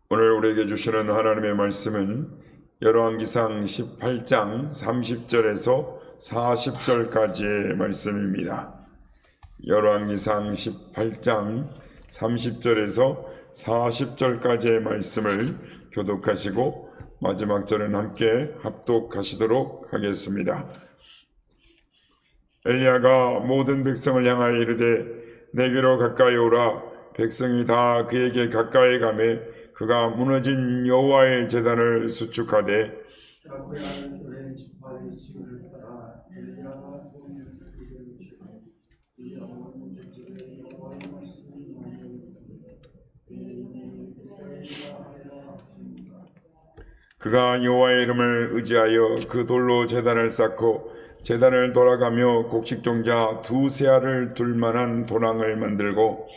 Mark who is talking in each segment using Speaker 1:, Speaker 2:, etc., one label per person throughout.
Speaker 1: 오늘 우리에게 주시는 하나님의 말씀은 열왕기상 18장 30절에서 40절까지의 말씀입니다. 열왕기상 18장 30절에서 40절까지의 말씀을 교독하시고 마지막 절은 함께 합독하시도록 하겠습니다. 엘리야가 모든 백성을 향하여 이르되 내게로 가까이 오라. 백성이 다 그에게 가까이 가매 그가 무너진 여호와의 제단을 수축하되 그가 여호와의 이름을 의지하여 그 돌로 제단을 쌓고 제단을 돌아가며 곡식종자 두세 알을 둘 만한 도랑을 만들고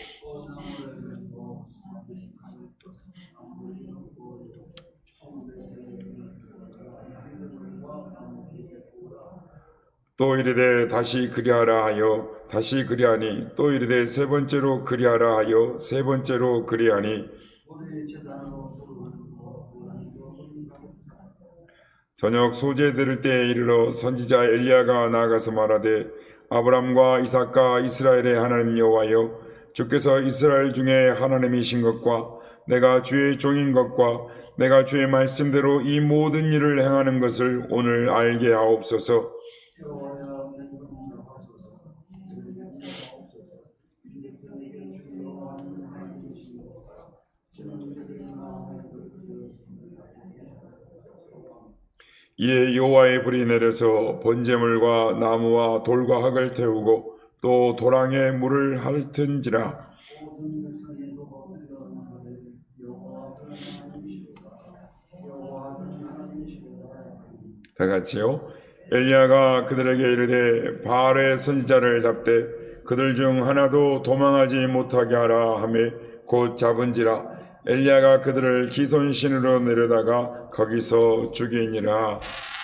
Speaker 1: 또 이르되 다시 그리하라 하여 다시 그리하니 또 이르되 세 번째로 그리하라 하여 세 번째로 그리하니 저녁 소재 들을 때에 이르러 선지자 엘리야가 나아가서 말하되 아브람과 이삭과 이스라엘의 하나님 여호와여 주께서 이스라엘 중에 하나님이신 것과 내가 주의 종인 것과 내가 주의 말씀대로 이 모든 일을 행하는 것을 오늘 알게 하옵소서. 이에 여호와의 불이 내려서 번제물과 나무와 돌과 흙을 태우고 또 도랑에 물을 핥은지라. 다 같이요. 엘리야가 그들에게 이르되 바알의 선지자를 잡되 그들 중 하나도 도망하지 못하게 하라 하매 곧 잡은지라. 엘리야가 그들을 기손신으로 내려다가 거기서 죽이니라.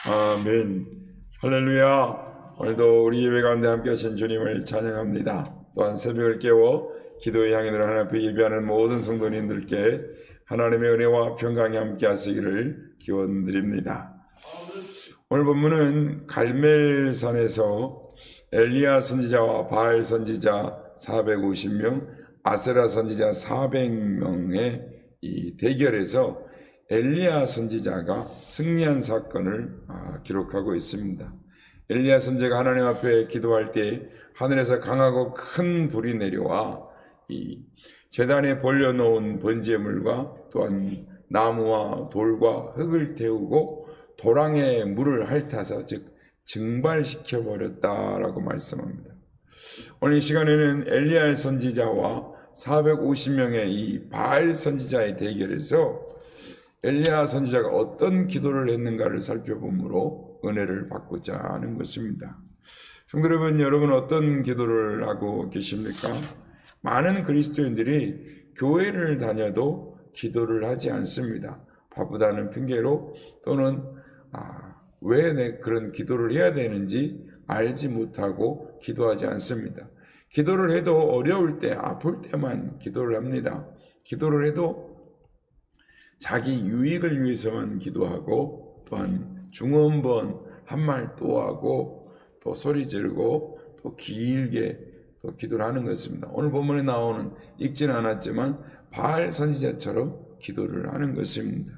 Speaker 1: 아멘. 할렐루야. 오늘도 우리 예배 가운데 함께 하신 주님을 찬양합니다. 또한 새벽을 깨워 기도의 향연을 하나님 앞에 예배하는 모든 성도님들께 하나님의 은혜와 평강이 함께 하시기를 기원드립니다. 오늘 본문은 갈멜산에서 엘리야 선지자와 바알 선지자 450명, 아세라 선지자 400명의 이 대결에서 엘리야 선지자가 승리한 사건을 기록하고 있습니다. 엘리야 선지자가 하나님 앞에 기도할 때 하늘에서 강하고 큰 불이 내려와 이 제단에 벌려놓은 번제물과 또한 나무와 돌과 흙을 태우고 도랑에 물을 핥아서 즉 증발시켜 버렸다라고 말씀합니다. 오늘 이 시간에는 엘리야 선지자와 450명의 이 바알 선지자의 대결에서 엘리야 선지자가 어떤 기도를 했는가를 살펴보므로 은혜를 받고자 하는 것입니다. 성도 여러분 어떤 기도를 하고 계십니까? 많은 그리스도인들이 교회를 다녀도 기도를 하지 않습니다. 바쁘다는 핑계로 또는 왜 내 그런 기도를 해야 되는지 알지 못하고 기도하지 않습니다. 기도를 해도 어려울 때, 아플 때만 기도를 합니다. 기도를 해도 자기 유익을 위해서만 기도하고 또한 중언번 한 말 또 하고 또 소리 지르고 또 길게 또 기도를 하는 것입니다. 오늘 본문에 나오는 읽지는 않았지만 바알 선지자처럼 기도를 하는 것입니다.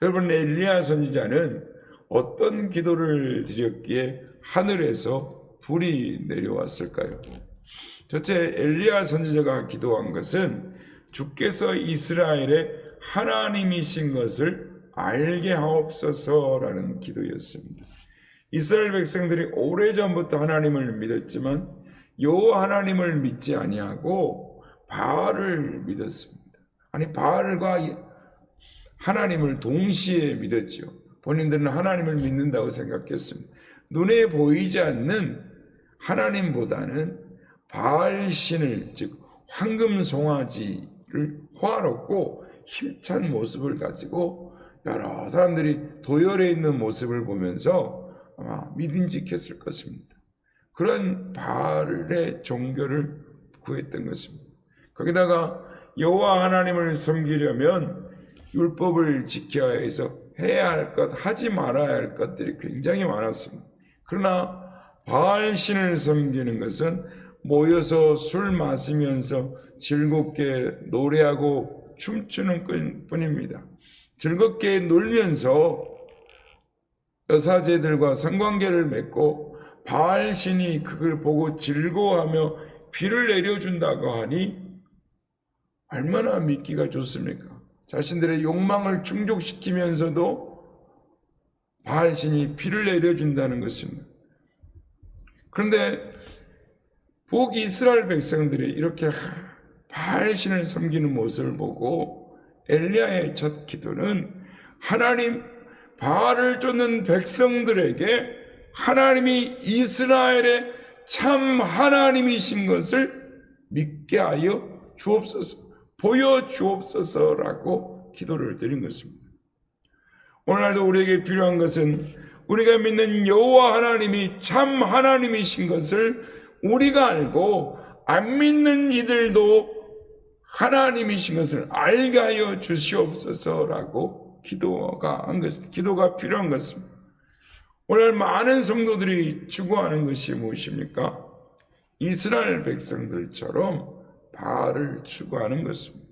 Speaker 1: 여러분, 엘리야 선지자는 어떤 기도를 드렸기에 하늘에서 불이 내려왔을까요? 첫째, 엘리야 선지자가 기도한 것은 주께서 이스라엘의 하나님이신 것을 알게 하옵소서라는 기도였습니다. 이스라엘 백성들이 오래전부터 하나님을 믿었지만 여호와 하나님을 믿지 아니하고 바알을 믿었습니다. 아니, 바알과 하나님을 동시에 믿었죠. 본인들은 하나님을 믿는다고 생각했습니다. 눈에 보이지 않는 하나님보다는 바알 신을 즉 황금 송아지를 호화롭고 힘찬 모습을 가지고 여러 사람들이 도열해 있는 모습을 보면서 아마 믿음직했을 것입니다. 그런 바알의 종교를 구했던 것입니다. 거기다가 여호와 하나님을 섬기려면 율법을 지켜야 해서 해야 할 것, 하지 말아야 할 것들이 굉장히 많았습니다. 그러나 바알 신을 섬기는 것은 모여서 술 마시면서 즐겁게 노래하고 춤추는 뿐입니다. 즐겁게 놀면서 여사제들과 성관계를 맺고 바알 신이 그걸 보고 즐거워하며 비를 내려준다고 하니 얼마나 믿기가 좋습니까? 자신들의 욕망을 충족시키면서도 바알 신이 비를 내려준다는 것입니다. 그런데 북이스라엘 백성들이 이렇게 바알 신을 섬기는 모습을 보고 엘리야의 첫 기도는 하나님, 바알을 쫓는 백성들에게 하나님이 이스라엘의 참 하나님이신 것을 믿게 하여 주옵소서, 보여주옵소서라고 기도를 드린 것입니다. 오늘날도 우리에게 필요한 것은 우리가 믿는 여호와 하나님이 참 하나님이신 것을 우리가 알고 안 믿는 이들도 하나님이신 것을 알게 하여 주시옵소서라고 기도가 필요한 것입니다. 오늘 많은 성도들이 추구하는 것이 무엇입니까? 이스라엘 백성들처럼 바알을 추구하는 것입니다.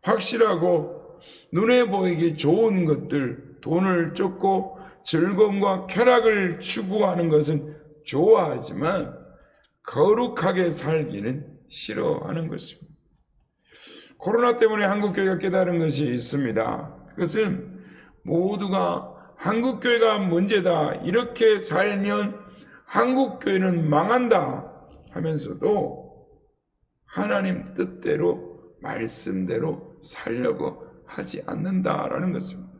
Speaker 1: 확실하고 눈에 보이기 좋은 것들, 돈을 쫓고 즐거움과 쾌락을 추구하는 것은 좋아하지만 거룩하게 살기는 싫어하는 것입니다. 코로나 때문에 한국교회가 깨달은 것이 있습니다. 그것은 모두가 한국교회가 문제다, 이렇게 살면 한국교회는 망한다 하면서도 하나님 뜻대로 말씀대로 살려고 하지 않는다라는 것입니다.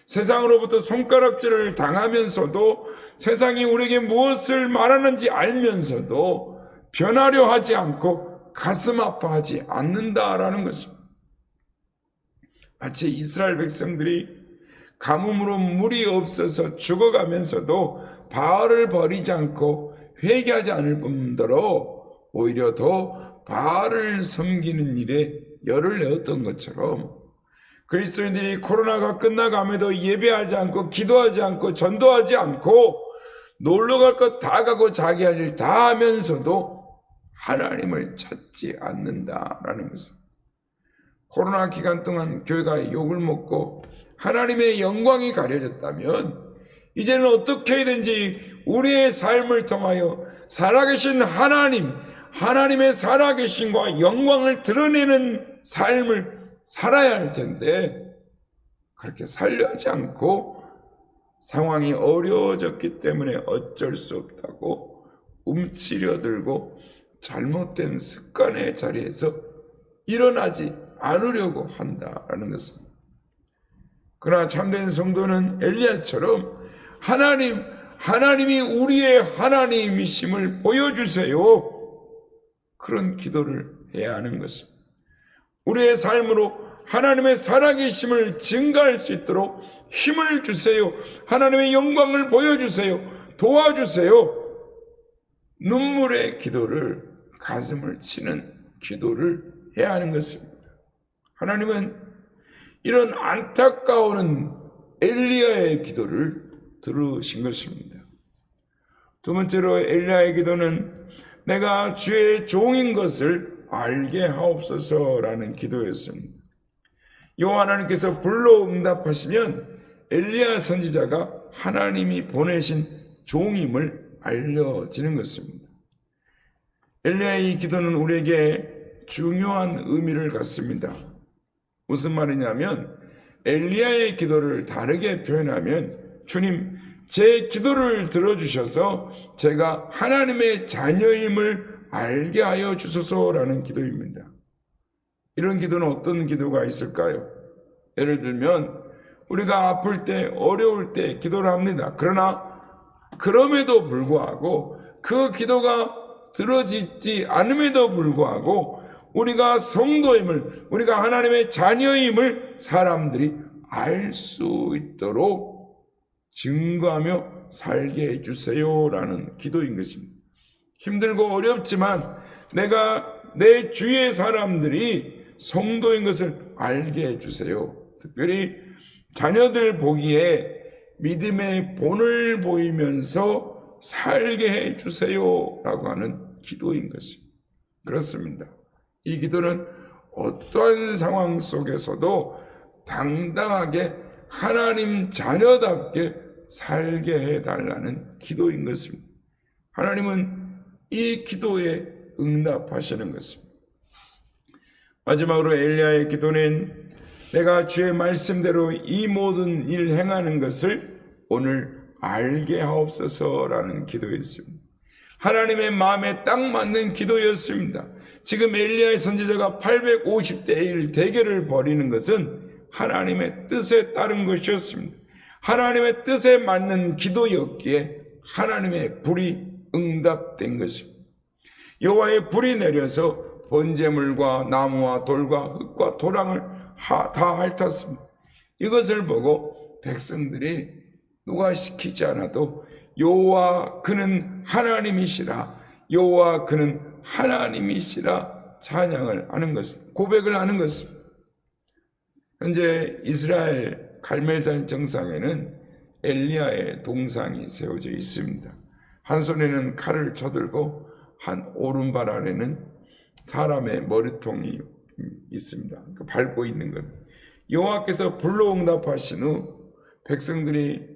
Speaker 1: 세상으로부터 손가락질을 당하면서도 세상이 우리에게 무엇을 말하는지 알면서도 변하려 하지 않고 가슴 아파하지 않는다라는 것입니다. 마치 이스라엘 백성들이 가뭄으로 물이 없어서 죽어가면서도 바알을 버리지 않고 회개하지 않을 뿐더러 오히려 더 바알을 섬기는 일에 열을 내었던 것처럼 그리스도인들이 코로나가 끝나감에도 예배하지 않고 기도하지 않고 전도하지 않고 놀러갈 것 다 가고 자기 할 일 다 하면서도 하나님을 찾지 않는다라는 것입니다. 코로나 기간 동안 교회가 욕을 먹고 하나님의 영광이 가려졌다면 이제는 어떻게 해야되는지 우리의 삶을 통하여 살아계신 하나님의 살아계심과 영광을 드러내는 삶을 살아야 할 텐데 그렇게 살려 하지 않고 상황이 어려워졌기 때문에 어쩔 수 없다고 움츠려들고 잘못된 습관의 자리에서 일어나지 않으려고 한다라는 것입니다. 그러나 참된 성도는 엘리야처럼 하나님이 우리의 하나님이심을 보여주세요, 그런 기도를 해야 하는 것입니다. 우리의 삶으로 하나님의 살아계심을 증가할 수 있도록 힘을 주세요. 하나님의 영광을 보여주세요. 도와주세요. 눈물의 기도를, 가슴을 치는 기도를 해야 하는 것입니다. 하나님은 이런 안타까워하는 엘리야의 기도를 들으신 것입니다. 두 번째로 엘리야의 기도는 내가 주의 종인 것을 알게 하옵소서라는 기도였습니다. 여호와 하나님께서 불러 응답하시면 엘리야 선지자가 하나님이 보내신 종임을 알려지는 것입니다. 엘리야의 이 기도는 우리에게 중요한 의미를 갖습니다. 무슨 말이냐면 엘리야의 기도를 다르게 표현하면 주님, 제 기도를 들어주셔서 제가 하나님의 자녀임을 알게 하여 주소서라는 기도입니다. 이런 기도는 어떤 기도가 있을까요? 예를 들면 우리가 아플 때, 어려울 때 기도를 합니다. 그러나 그럼에도 불구하고 그 기도가 들어지지 않음에도 불구하고 우리가 성도임을, 우리가 하나님의 자녀임을 사람들이 알 수 있도록 증거하며 살게 해주세요라는 기도인 것입니다. 힘들고 어렵지만 내가 내 주위의 사람들이 성도인 것을 알게 해주세요. 특별히 자녀들 보기에 믿음의 본을 보이면서 살게 해주세요 라고 하는 기도인 것입니다. 그렇습니다. 이 기도는 어떠한 상황 속에서도 당당하게 하나님 자녀답게 살게 해달라는 기도인 것입니다. 하나님은 이 기도에 응답하시는 것입니다. 마지막으로 엘리야의 기도는 내가 주의 말씀대로 이 모든 일 행하는 것을 오늘 알게 하옵소서라는 기도였습니다. 하나님의 마음에 딱 맞는 기도였습니다. 지금 엘리야의 선지자가 850대 1 대결을 벌이는 것은 하나님의 뜻에 따른 것이었습니다. 하나님의 뜻에 맞는 기도였기에 하나님의 불이 응답된 것입니다. 여호와의 불이 내려서 번제물과 나무와 돌과 흙과 토랑을 다 핥았습니다. 이것을 보고 백성들이 누가 시키지 않아도 여호와 그는 하나님이시라, 여호와 그는 하나님이시라 찬양을 하는 것입니다. 고백을 하는 것입니다. 현재 이스라엘 갈멜산 정상에는 엘리야의 동상이 세워져 있습니다. 한 손에는 칼을 쳐들고 한 오른발 아래는 사람의 머리통이 있습니다. 밟고 있는 겁니다. 여호와께서 불로 응답하신 후 백성들이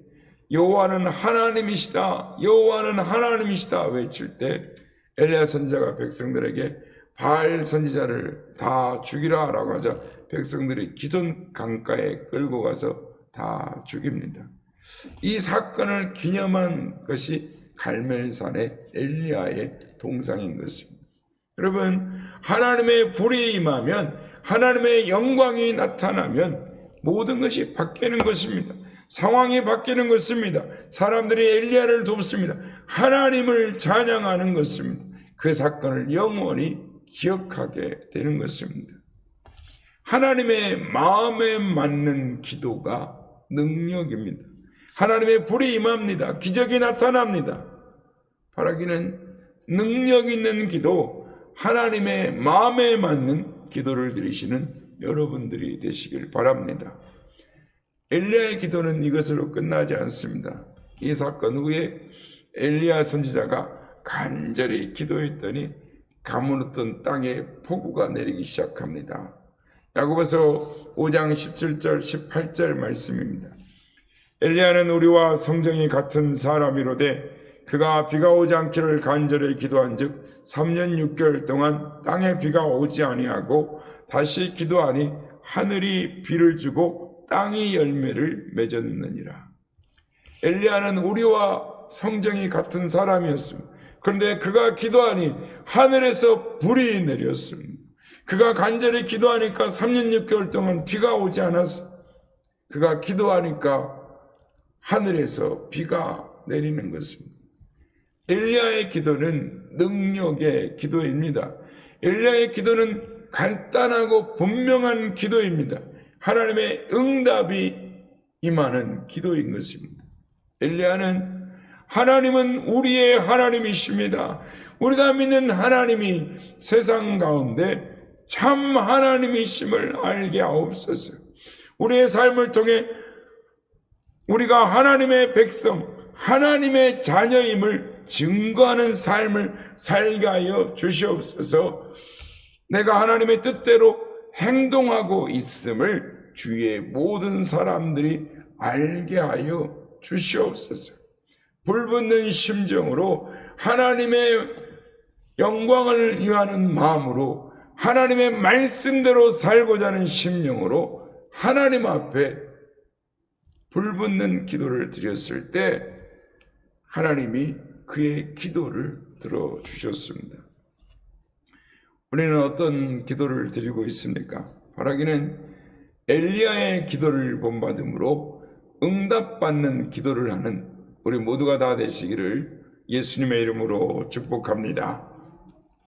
Speaker 1: 여호와는 하나님이시다, 여호와는 하나님이시다 외칠 때 엘리야 선지자가 백성들에게 바알 선지자를 다 죽이라 라고 하자 백성들이 기존 강가에 끌고 가서 다 죽입니다. 이 사건을 기념한 것이 갈멜산의 엘리야의 동상인 것입니다. 여러분, 하나님의 불이 임하면, 하나님의 영광이 나타나면 모든 것이 바뀌는 것입니다. 상황이 바뀌는 것입니다. 사람들이 엘리야를 돕습니다. 하나님을 찬양하는 것입니다. 그 사건을 영원히 기억하게 되는 것입니다. 하나님의 마음에 맞는 기도가 능력입니다. 하나님의 불이 임합니다. 기적이 나타납니다. 바라기는 능력 있는 기도, 하나님의 마음에 맞는 기도를 드리시는 여러분들이 되시길 바랍니다. 엘리야의 기도는 이것으로 끝나지 않습니다. 이 사건 후에 엘리야 선지자가 간절히 기도했더니 가물었던 땅에 폭우가 내리기 시작합니다. 야고보서 5장 17절 18절 말씀입니다. 엘리야는 우리와 성정이 같은 사람이로되 그가 비가 오지 않기를 간절히 기도한즉 3년 6개월 동안 땅에 비가 오지 아니하고 다시 기도하니 하늘이 비를 주고 땅이 열매를 맺었느니라. 엘리야는 우리와 성정이 같은 사람이었습니다. 그런데 그가 기도하니 하늘에서 불이 내렸습니다. 그가 간절히 기도하니까 3년 6개월 동안 비가 오지 않았습니다. 그가 기도하니까 하늘에서 비가 내리는 것입니다. 엘리야의 기도는 능력의 기도입니다. 엘리야의 기도는 간단하고 분명한 기도입니다. 하나님의 응답이 임하는 기도인 것입니다. 엘리야는 하나님은 우리의 하나님이십니다. 우리가 믿는 하나님이 세상 가운데 참 하나님이심을 알게 하옵소서. 우리의 삶을 통해 우리가 하나님의 백성, 하나님의 자녀임을 증거하는 삶을 살게 하여 주시옵소서. 내가 하나님의 뜻대로 행동하고 있음을 주위의 모든 사람들이 알게 하여 주시옵소서. 불붙는 심정으로 하나님의 영광을 위하는 마음으로 하나님의 말씀대로 살고자 하는 심령으로 하나님 앞에 불붙는 기도를 드렸을 때 하나님이 그의 기도를 들어주셨습니다. 우리는 어떤 기도를 드리고 있습니까? 바라기는 엘리야의 기도를 본받음으로 응답받는 기도를 하는 우리 모두가 다 되시기를 예수님의 이름으로 축복합니다.